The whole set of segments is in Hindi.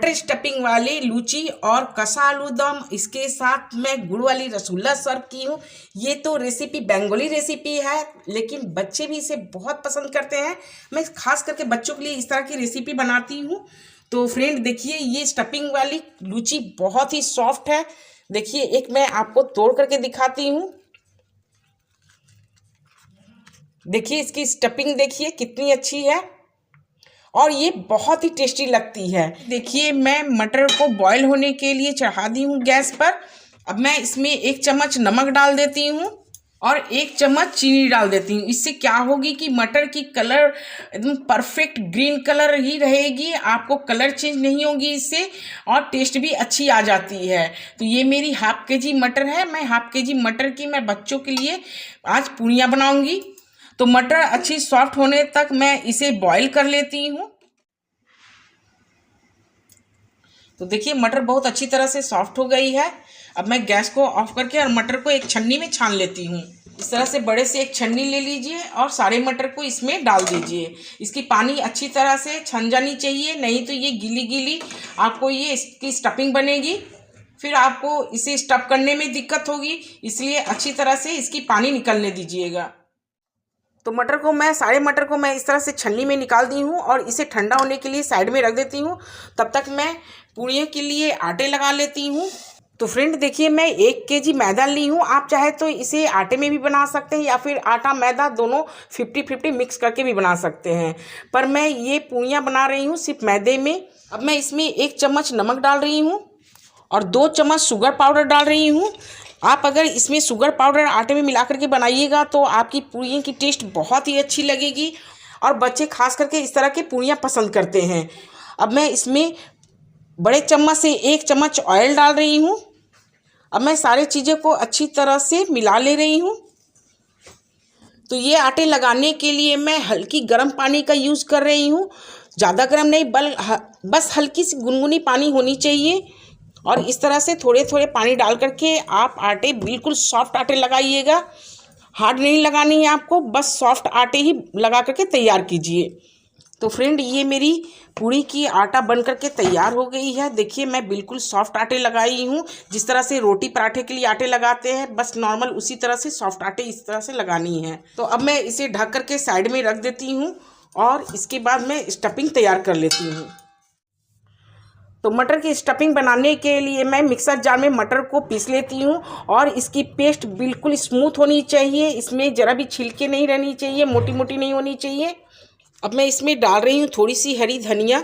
मटर स्टफिंग वाली लूची और कसा आलू दम, इसके साथ मैं गुड़ वाली रसगुल्ला सर्व की हूँ। ये तो रेसिपी बंगाली रेसिपी है, लेकिन बच्चे भी इसे बहुत पसंद करते हैं। मैं खास करके बच्चों के लिए इस तरह की रेसिपी बनाती हूँ। तो फ्रेंड देखिए, ये स्टफिंग वाली लूची बहुत ही सॉफ्ट है। देखिए, एक मैं आपको तोड़ करके दिखाती हूँ। देखिए, इसकी स्टफिंग देखिए कितनी अच्छी है और ये बहुत ही टेस्टी लगती है। देखिए, मैं मटर को बॉईल होने के लिए चढ़ा दी हूँ गैस पर। अब मैं इसमें 1 चम्मच नमक डाल देती हूँ और 1 चम्मच चीनी डाल देती हूँ। इससे क्या होगी कि मटर की कलर एकदम परफेक्ट ग्रीन कलर ही रहेगी, आपको कलर चेंज नहीं होगी इससे, और टेस्ट भी अच्छी आ जाती है। तो ये मेरी ½ kg मटर है। मैं ½ kg मटर की मैं बच्चों के लिए आज पूड़ियाँ बनाऊँगी। तो मटर अच्छी सॉफ्ट होने तक मैं इसे बॉईल कर लेती हूँ। तो देखिए, मटर बहुत अच्छी तरह से सॉफ्ट हो गई है। अब मैं गैस को ऑफ करके और मटर को एक छन्नी में छान लेती हूँ। इस तरह से बड़े से एक छन्नी ले लीजिए और सारे मटर को इसमें डाल दीजिए। इसकी पानी अच्छी तरह से छन जानी चाहिए, नहीं तो ये गीली गीली आपको ये इसकी स्टफिंग बनेगी, फिर आपको इसे स्टफ करने में दिक्कत होगी। इसलिए अच्छी तरह से इसकी पानी निकलने दीजिएगा। तो सारे मटर को मैं इस तरह से छन्नी में निकाल दी हूँ और इसे ठंडा होने के लिए साइड में रख देती हूँ। तब तक मैं पूड़ियों के लिए आटे लगा लेती हूँ। तो फ्रेंड देखिए, मैं 1 kg मैदा ली हूँ। आप चाहे तो इसे आटे में भी बना सकते हैं या फिर आटा मैदा दोनों 50-50 मिक्स करके भी बना सकते हैं, पर मैं ये पूड़ियाँ बना रही हूँ सिर्फ मैदे में। अब मैं इसमें 1 चम्मच नमक डाल रही हूँ और 2 चम्मच शुगर पाउडर डाल रही हूँ। आप अगर इसमें शुगर पाउडर आटे में मिला करके बनाइएगा तो आपकी पूड़ियों की टेस्ट बहुत ही अच्छी लगेगी और बच्चे खास करके इस तरह की पूड़ियाँ पसंद करते हैं। अब मैं इसमें बड़े चम्मच से 1 चम्मच ऑयल डाल रही हूँ। अब मैं सारी चीज़ों को अच्छी तरह से मिला ले रही हूँ। तो ये आटे लगाने के लिए मैं हल्की गर्म पानी का यूज़ कर रही हूँ। ज़्यादा गर्म नहीं, बस हल्की सी गुनगुनी पानी होनी चाहिए। और इस तरह से थोड़े थोड़े पानी डाल करके आप आटे बिल्कुल सॉफ्ट आटे लगाइएगा। हार्ड नहीं लगानी है आपको, बस सॉफ्ट आटे ही लगा करके तैयार कीजिए। तो फ्रेंड, ये मेरी पूड़ी की आटा बन करके तैयार हो गई है। देखिए, मैं बिल्कुल सॉफ्ट आटे लगाई हूँ, जिस तरह से रोटी पराठे के लिए आटे लगाते हैं, बस नॉर्मल उसी तरह से सॉफ्ट आटे इस तरह से लगानी है। तो अब मैं इसे ढक करके साइड में रख देती हूँ और इसके बाद मैं स्टफिंग तैयार कर लेती हूँ। तो मटर की स्टफिंग बनाने के लिए मैं मिक्सर जार में मटर को पीस लेती हूँ और इसकी पेस्ट बिल्कुल स्मूथ होनी चाहिए। इसमें ज़रा भी छिलके नहीं रहनी चाहिए, मोटी मोटी नहीं होनी चाहिए। अब मैं इसमें डाल रही हूँ थोड़ी सी हरी धनिया,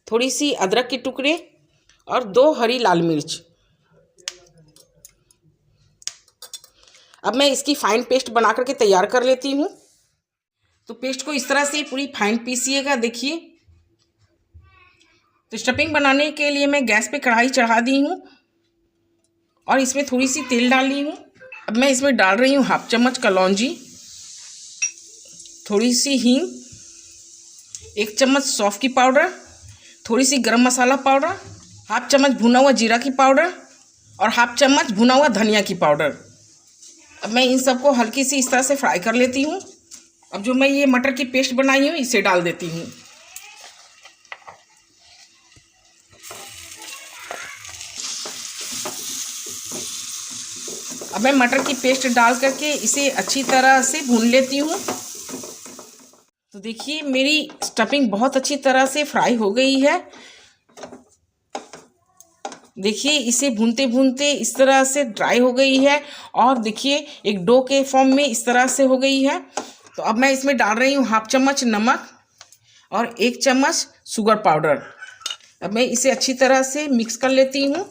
थोड़ी सी अदरक के टुकड़े और 2 हरी लाल मिर्च। अब मैं इसकी फाइन पेस्ट बना करके तैयार कर लेती हूँ। तो पेस्ट को इस तरह से पूरी फाइन पीसिएगा। देखिए, तो स्टफिंग बनाने के लिए मैं गैस पे कढ़ाई चढ़ा दी हूँ और इसमें थोड़ी सी तेल डाल ली हूँ। अब मैं इसमें डाल रही हूँ ½ चम्मच कलौंजी, थोड़ी सी हींग, 1 चम्मच सौंफ की पाउडर, थोड़ी सी गरम मसाला पाउडर, ½ चम्मच भुना हुआ जीरा की पाउडर और ½ चम्मच भुना हुआ धनिया की पाउडर। अब मैं इन सबको हल्की सी इस तरह से फ्राई कर लेती हूँ। अब जो मैं ये मटर की पेस्ट बनाई हूँ इसे डाल देती हूँ। अब मैं मटर की पेस्ट डाल करके इसे अच्छी तरह से भून लेती हूँ। तो देखिए, मेरी स्टफिंग बहुत अच्छी तरह से फ्राई हो गई है। देखिए, इसे भूनते भूनते इस तरह से ड्राई हो गई है और देखिए एक डो के फॉर्म में इस तरह से हो गई है। तो अब मैं इसमें डाल रही हूँ ½ चम्मच नमक और 1 चम्मच शुगर पाउडर। अब मैं इसे अच्छी तरह से मिक्स कर लेती हूँ।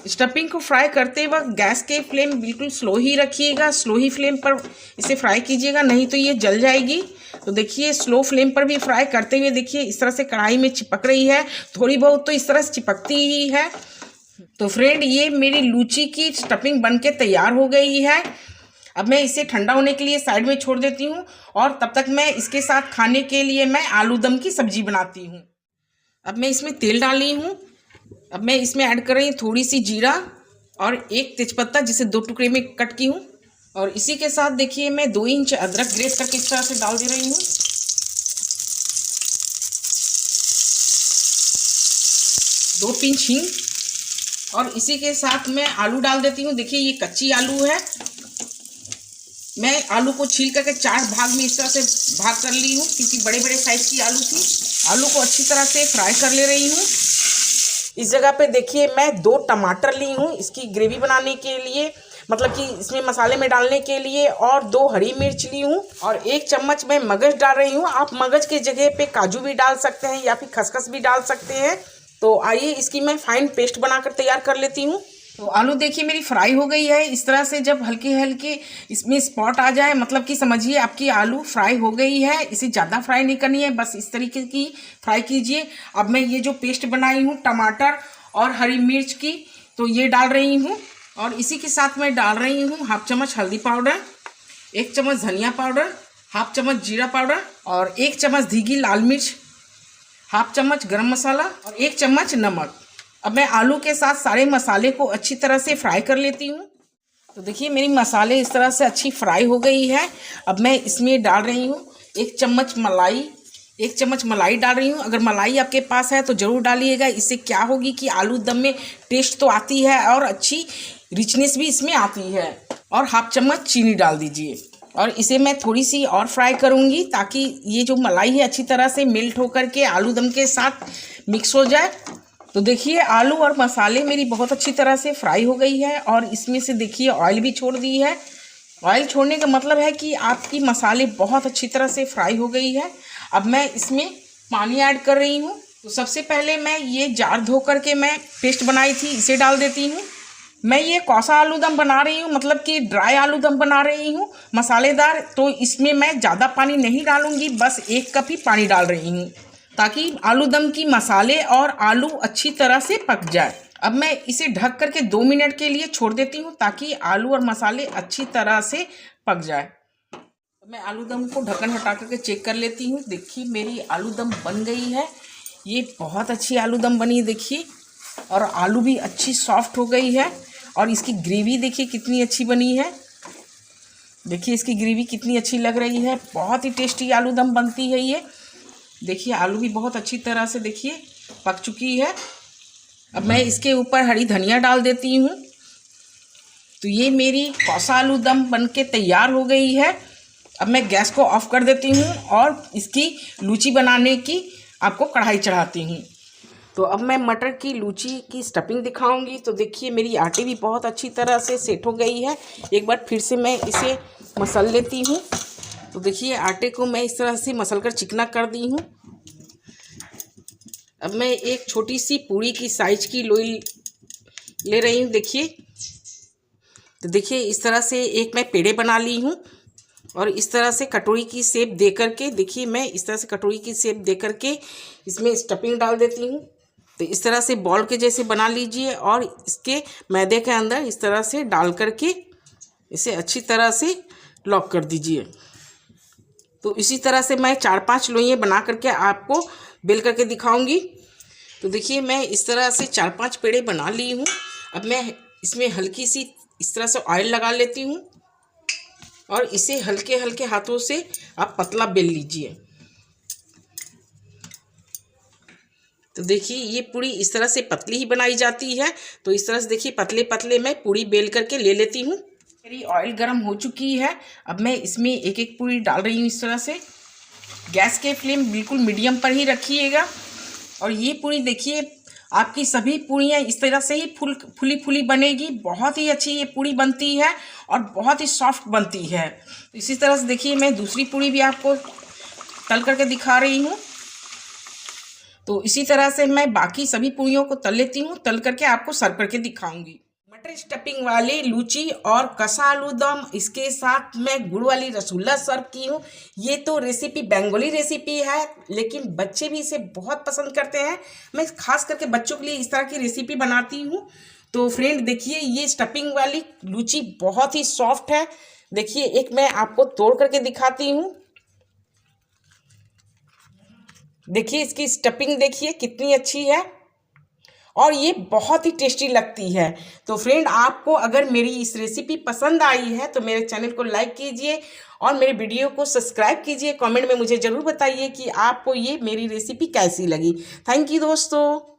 स्टफिंग को फ्राई करते वक्त गैस के फ्लेम बिल्कुल स्लो ही रखिएगा, स्लो ही फ्लेम पर इसे फ्राई कीजिएगा, नहीं तो ये जल जाएगी। तो देखिए, स्लो फ्लेम पर भी फ्राई करते हुए देखिए इस तरह से कढ़ाई में चिपक रही है, थोड़ी बहुत तो इस तरह से चिपकती ही है। तो फ्रेंड, ये मेरी लूची की स्टफिंग बन के तैयार हो गई है। अब मैं इसे ठंडा होने के लिए साइड में छोड़ देती हूँ और तब तक मैं इसके साथ खाने के लिए मैं आलू दम की सब्जी बनाती हूँ। अब मैं इसमें तेल डाली हूँ। अब मैं इसमें ऐड कर रही हूँ थोड़ी सी जीरा और 1 तेजपत्ता, जिसे 2 टुकड़े में कट की हूँ। और इसी के साथ देखिए मैं 2 इंच अदरक ग्रेट करके इस तरह से डाल दे रही हूँ। 2 पिंच हींग और इसी के साथ मैं आलू डाल देती हूँ। देखिए ये कच्ची आलू है, मैं आलू को छील करके 4 भाग में इस तरह से भाग कर ली हूँ क्योंकि बड़े बड़े साइज की आलू थी। आलू को अच्छी तरह से फ्राई कर ले रही हूँ। इस जगह पे देखिए मैं 2 टमाटर ली हूँ इसकी ग्रेवी बनाने के लिए, मतलब कि इसमें मसाले में डालने के लिए, और 2 हरी मिर्च ली हूँ और 1 चम्मच मैं मगज डाल रही हूँ। आप मगज के जगह पे काजू भी डाल सकते हैं या फिर खसखस भी डाल सकते हैं। तो आइए इसकी मैं फाइन पेस्ट बनाकर तैयार कर लेती हूँ। तो आलू देखिए मेरी फ्राई हो गई है। इस तरह से जब हल्के हल्के इसमें स्पॉट आ जाए, मतलब कि समझिए आपकी आलू फ्राई हो गई है। इसे ज़्यादा फ्राई नहीं करनी है, बस इस तरीके की फ्राई कीजिए। अब मैं ये जो पेस्ट बनाई हूँ टमाटर और हरी मिर्च की, तो ये डाल रही हूँ और इसी के साथ मैं डाल रही हूँ 1/2 चम्मच हल्दी पाउडर, 1 चम्मच धनिया पाउडर, 1/2 चम्मच जीरा पाउडर और 1 चम्मच धीगी लाल मिर्च, 1/2 चम्मच गरम मसाला और 1 चम्मच नमक। अब मैं आलू के साथ सारे मसाले को अच्छी तरह से फ्राई कर लेती हूँ। तो देखिए मेरी मसाले इस तरह से अच्छी फ्राई हो गई है। अब मैं इसमें डाल रही हूँ 1 चम्मच मलाई, 1 चम्मच मलाई डाल रही हूँ। अगर मलाई आपके पास है तो ज़रूर डालिएगा। इससे क्या होगी कि आलू दम में टेस्ट तो आती है और अच्छी रिचनेस भी इसमें आती है। और 1/2 चम्मच चीनी डाल दीजिए और इसे मैं थोड़ी सी और फ्राई करूँगी ताकि ये जो मलाई है अच्छी तरह से मेल्ट होकर के आलू दम के साथ मिक्स हो जाए। तो देखिए आलू और मसाले मेरी बहुत अच्छी तरह से फ्राई हो गई है और इसमें से देखिए ऑयल भी छोड़ दी है। ऑयल छोड़ने का मतलब है कि आपकी मसाले बहुत अच्छी तरह से फ्राई हो गई है। अब मैं इसमें पानी ऐड कर रही हूँ। तो सबसे पहले मैं ये जार धो करके मैं पेस्ट बनाई थी इसे डाल देती हूँ। मैं ये कौसा आलू दम बना रही हूँ, मतलब कि ड्राई आलू दम बना रही हूँ मसालेदार, तो इसमें मैं ज़्यादा पानी नहीं डालूँगी, बस 1 कप ही पानी डाल रही हूँ ताकि आलू दम की मसाले और आलू अच्छी तरह से पक जाए। अब मैं इसे ढक करके 2 मिनट के लिए छोड़ देती हूँ ताकि आलू और मसाले अच्छी तरह से पक जाए। मैं आलू दम को ढक्कन हटा करके चेक कर लेती हूँ। देखिए मेरी आलू दम बन गई है। ये बहुत अच्छी आलू दम बनी है देखिए, और आलू भी अच्छी सॉफ्ट हो गई है और इसकी ग्रेवी देखिए कितनी अच्छी बनी है। देखिए इसकी ग्रेवी कितनी अच्छी लग रही है। बहुत ही टेस्टी आलू दम बनती है ये। देखिए आलू भी बहुत अच्छी तरह से देखिए पक चुकी है। अब मैं इसके ऊपर हरी धनिया डाल देती हूँ। तो ये मेरी कौसा आलू दम बन के तैयार हो गई है। अब मैं गैस को ऑफ कर देती हूँ और इसकी लूची बनाने की आपको कढ़ाई चढ़ाती हूँ। तो अब मैं मटर की लूची की स्टफिंग दिखाऊंगी। तो देखिए मेरी आटे भी बहुत अच्छी तरह से सेट हो गई है। एक बार फिर से मैं इसे मसल लेती हूँ। तो देखिए आटे को मैं इस तरह से मसल कर चिकना कर दी हूँ। अब मैं एक छोटी सी पूरी की साइज की लोई ले रही हूँ देखिए। तो देखिए इस तरह से एक मैं पेड़े बना ली हूँ और इस तरह से कटोरी की शेप दे करके, देखिए मैं इस तरह से कटोरी की शेप दे करके इसमें स्टफिंग डाल देती हूँ। तो इस तरह से बॉल के जैसे बना लीजिए और इसके मैदे के अंदर इस तरह से डाल करके इसे अच्छी तरह से लॉक कर दीजिए। तो इसी तरह से मैं 4-5 लोइयाँ बना करके आपको बेल करके दिखाऊंगी। तो देखिए मैं इस तरह से 4-5 पेड़े बना ली हूँ। अब मैं इसमें हल्की सी इस तरह से ऑयल लगा लेती हूँ और इसे हल्के हल्के हाथों से आप पतला बेल लीजिए। तो देखिए ये पूरी इस तरह से पतली ही बनाई जाती है। तो इस तरह से देखिए पतले पतले मैं पूरी बेल करके ले लेती हूँ। मेरी ऑयल गर्म हो चुकी है। अब मैं इसमें एक एक पूरी डाल रही हूँ इस तरह से। गैस के फ्लेम बिल्कुल मीडियम पर ही रखिएगा। और ये पूरी देखिए आपकी सभी पूरियाँ इस तरह से ही फुली फुली बनेगी। बहुत ही अच्छी ये पूरी बनती है और बहुत ही सॉफ्ट बनती है। इसी तरह से देखिए मैं दूसरी पूरी भी आपको तल करके दिखा रही हूँ। तो इसी तरह से मैं बाकी सभी पूरियों को तल लेती हूँ, तल करके आपको सर्व करके दिखाऊंगी। मटर स्टफिंग वाली लूची और कसा आलू दम, इसके साथ मैं गुड़ वाली रसगुल्ला सर्व की हूँ। ये तो रेसिपी बंगाली रेसिपी है, लेकिन बच्चे भी इसे बहुत पसंद करते हैं। मैं खास करके बच्चों के लिए इस तरह की रेसिपी बनाती हूँ। तो फ्रेंड देखिए ये स्टफिंग वाली लूची बहुत ही सॉफ्ट है। देखिए एक मैं आपको तोड़ करके दिखाती हूँ। देखिए इसकी स्टफिंग देखिए कितनी अच्छी है और ये बहुत ही टेस्टी लगती है। तो फ्रेंड आपको अगर मेरी इस रेसिपी पसंद आई है तो मेरे चैनल को लाइक कीजिए और मेरे वीडियो को सब्सक्राइब कीजिए। कमेंट में मुझे ज़रूर बताइए कि आपको ये मेरी रेसिपी कैसी लगी। थैंक यू दोस्तों।